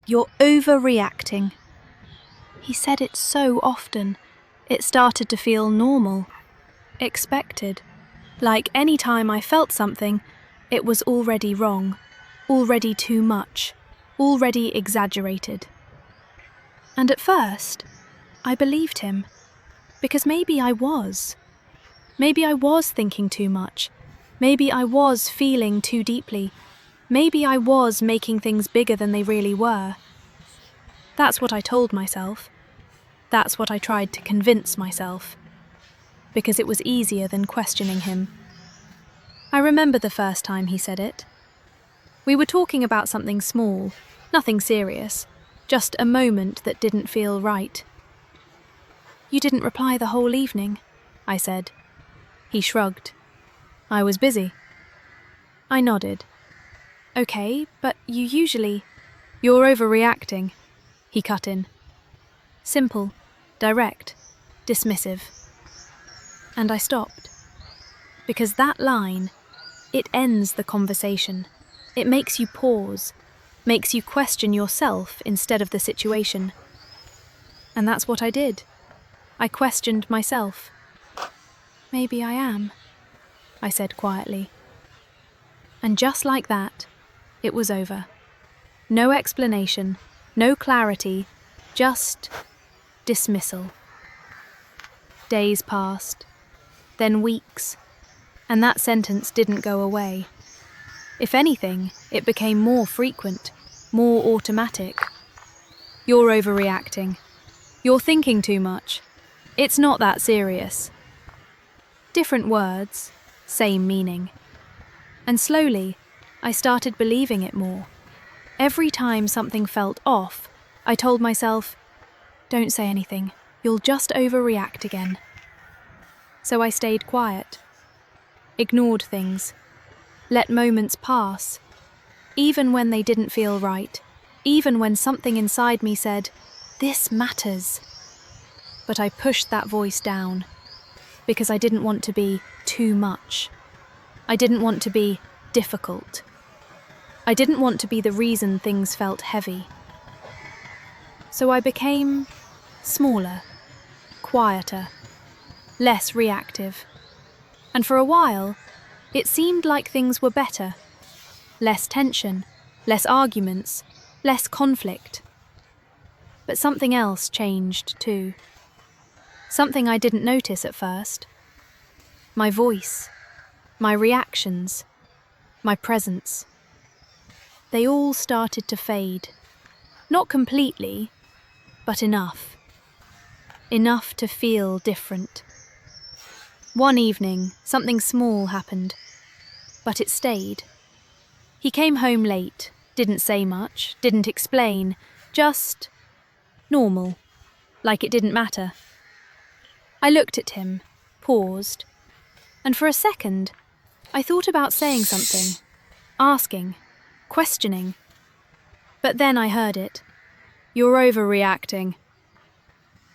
You're overreacting. He said it so often, it started to feel normal, expected. Like any time I felt something, it was already wrong, already too much, already exaggerated. And at first, I believed him, because maybe I was. Maybe I was thinking too much. Maybe I was feeling too deeply. Maybe I was making things bigger than they really were. That's what I told myself. That's what I tried to convince myself. Because it was easier than questioning him. I remember the first time he said it. We were talking about something small, nothing serious, just a moment that didn't feel right. "You didn't reply the whole evening," I said. He shrugged. "I was busy." I nodded. "Okay, but you usually—" "You're overreacting," he cut in. Simple, direct, dismissive. And I stopped. Because that line, it ends the conversation. It makes you pause, makes you question yourself instead of the situation. And that's what I did. I questioned myself. "Maybe I am," I said quietly. And just like that, it was over. No explanation, no clarity, just dismissal. Days passed, then weeks, and that sentence didn't go away. If anything, it became more frequent, more automatic. "You're overreacting. You're thinking too much. It's not that serious." Different words, same meaning. And slowly, I started believing it more. Every time something felt off, I told myself, "Don't say anything, you'll just overreact again." So I stayed quiet, ignored things, let moments pass, even when they didn't feel right, even when something inside me said, "This matters." But I pushed that voice down, because I didn't want to be too much. I didn't want to be difficult. I didn't want to be the reason things felt heavy. So I became smaller, quieter, less reactive. And for a while, it seemed like things were better. Less tension, less arguments, less conflict. But something else changed too. Something I didn't notice at first. My voice, my reactions, my presence. They all started to fade. Not completely, but enough. Enough to feel different. One evening, something small happened, but it stayed. He came home late, didn't say much, didn't explain, just normal, like it didn't matter. I looked at him, paused, and for a second, I thought about saying something, asking, questioning. But then I heard it. "You're overreacting."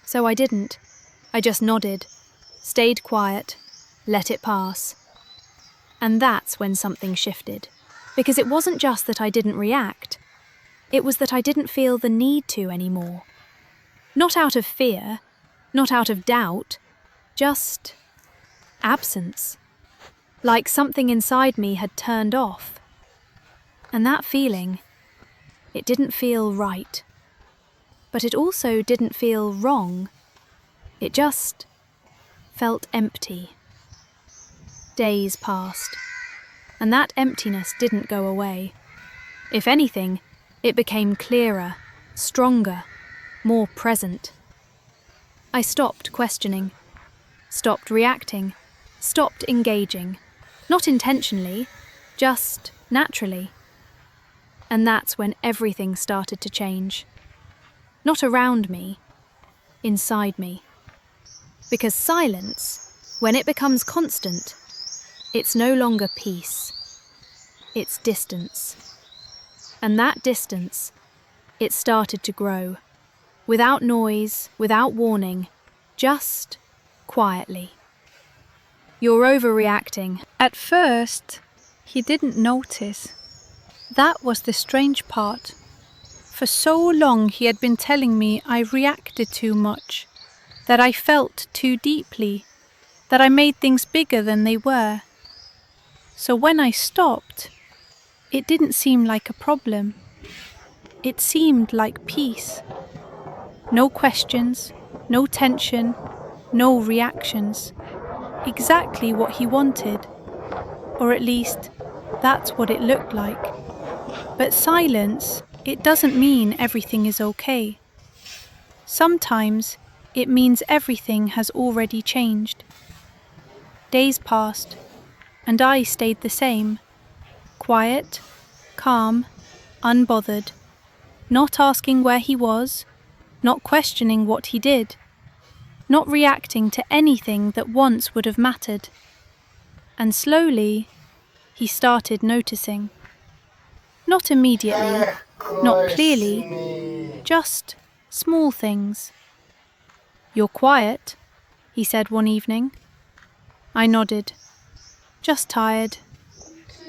So I didn't. I just nodded, stayed quiet, let it pass. And that's when something shifted. Because it wasn't just that I didn't react. It was that I didn't feel the need to anymore. Not out of fear, not out of doubt, just absence. Like something inside me had turned off. And that feeling, it didn't feel right. But it also didn't feel wrong. It just felt empty. Days passed, and that emptiness didn't go away. If anything, it became clearer, stronger, more present. I stopped questioning, stopped reacting, stopped engaging. Not intentionally, just naturally. And that's when everything started to change. Not around me, inside me. Because silence, when it becomes constant, it's no longer peace. It's distance. And that distance, it started to grow. Without noise, without warning, just quietly. "You're overreacting." At first, he didn't notice. That was the strange part. For so long he had been telling me I reacted too much, that I felt too deeply, that I made things bigger than they were. So when I stopped, it didn't seem like a problem. It seemed like peace. No questions, no tension, no reactions. Exactly what he wanted. Or at least, that's what it looked like. But silence, it doesn't mean everything is okay. Sometimes it means everything has already changed. Days passed, and I stayed the same. Quiet, calm, unbothered. Not asking where he was, not questioning what he did, not reacting to anything that once would have mattered. And slowly, he started noticing. Not immediately, not clearly, just small things. "You're quiet," he said one evening. I nodded. Just tired.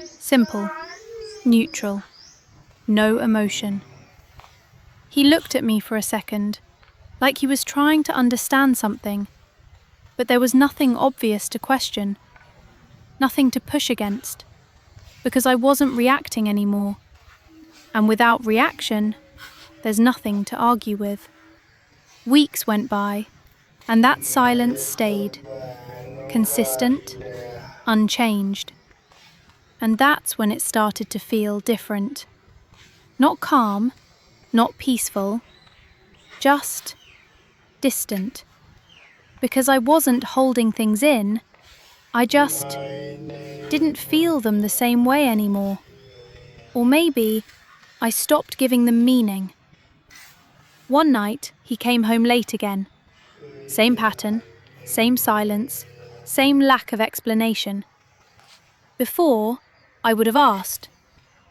Simple. Neutral. No emotion. He looked at me for a second, like he was trying to understand something, but there was nothing obvious to question, nothing to push against, because I wasn't reacting anymore. And without reaction, there's nothing to argue with. Weeks went by, and that silence stayed, consistent, unchanged. And that's when it started to feel different. Not calm, not peaceful, just distant. Because I wasn't holding things in, I just didn't feel them the same way anymore. Or maybe I stopped giving them meaning. One night, he came home late again. Same pattern, same silence, same lack of explanation. Before, I would have asked,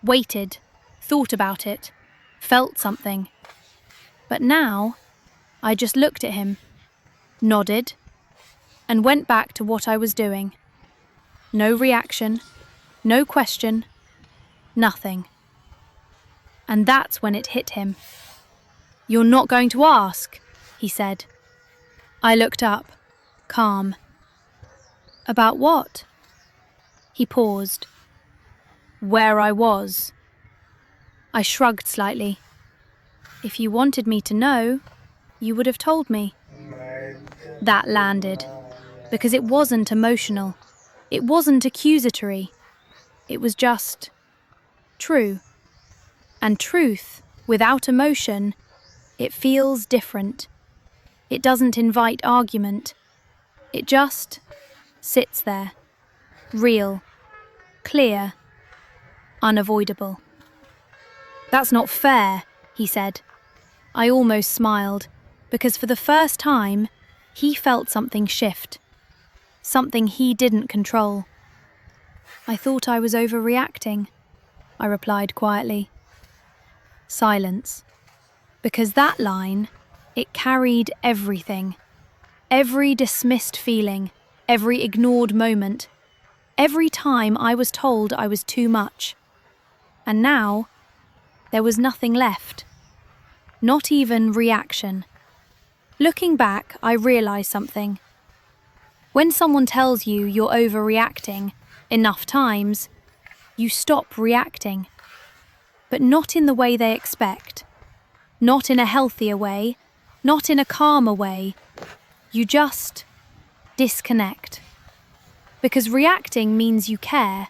waited, thought about it, felt something. But now, I just looked at him, nodded, and went back to what I was doing. No reaction, no question, nothing. And that's when it hit him. "You're not going to ask," he said. I looked up, calm. "About what?" He paused. "Where I was." I shrugged slightly. "If you wanted me to know, you would have told me." That landed, because it wasn't emotional. It wasn't accusatory. It was just true. And truth, without emotion, it feels different. It doesn't invite argument. It just sits there, real, clear, unavoidable. "That's not fair," he said. I almost smiled, because for the first time, he felt something shift. Something he didn't control. "I thought I was overreacting," I replied quietly. Silence. Because that line, it carried everything. Every dismissed feeling, every ignored moment, every time I was told I was too much. And now, there was nothing left. Not even reaction. Looking back, I realised something. When someone tells you you're overreacting enough times, you stop reacting. But not in the way they expect. Not in a healthier way, not in a calmer way. You just disconnect. Because reacting means you care.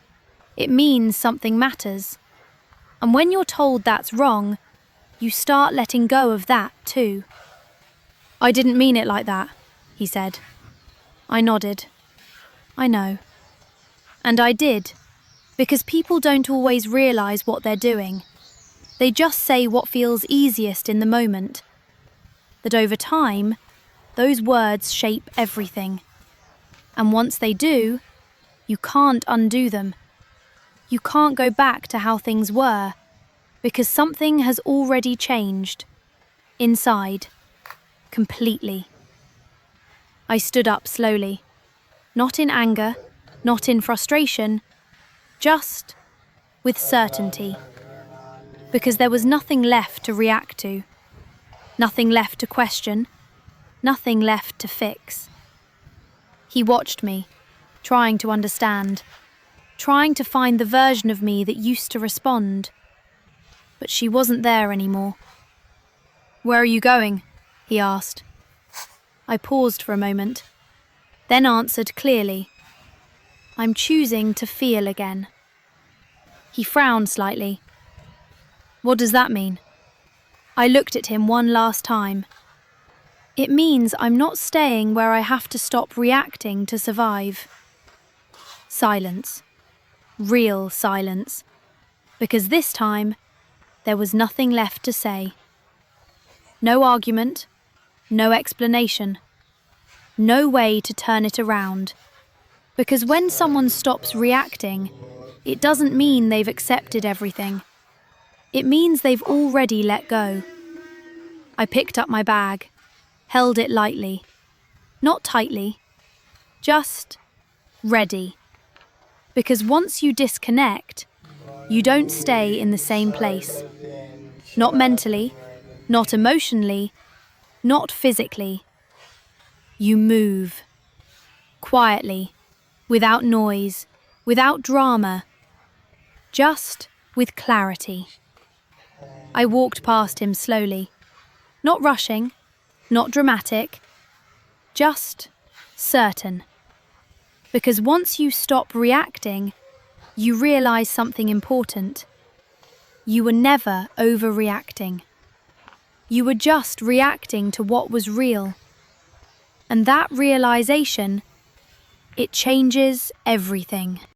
It means something matters. And when you're told that's wrong, you start letting go of that too. "I didn't mean it like that," he said. I nodded. "I know." And I did, because people don't always realise what they're doing. They just say what feels easiest in the moment. That over time, those words shape everything. And once they do, you can't undo them. You can't go back to how things were, because something has already changed. Inside. Completely. I stood up slowly. Not in anger, not in frustration, just with certainty. because there was nothing left to react to, nothing left to question, nothing left to fix. He watched me, trying to understand, trying to find the version of me that used to respond. But she wasn't there anymore. "Where are you going?" he asked. I paused for a moment, then answered clearly, "I'm choosing to feel again." He frowned slightly. "What does that mean?" I looked at him one last time. "It means I'm not staying where I have to stop reacting to survive." Silence. Real silence. Because this time, there was nothing left to say. No argument, no explanation, no way to turn it around. Because when someone stops reacting, it doesn't mean they've accepted everything. It means they've already let go. I picked up my bag, held it lightly, not tightly, just ready. Because once you disconnect, you don't stay in the same place. Not mentally, not emotionally, not physically. You move. Quietly, without noise, without drama, just with clarity. I walked past him slowly, not rushing, not dramatic, just certain. Because once you stop reacting, you realize something important. You were never overreacting. You were just reacting to what was real. And that realization, it changes everything.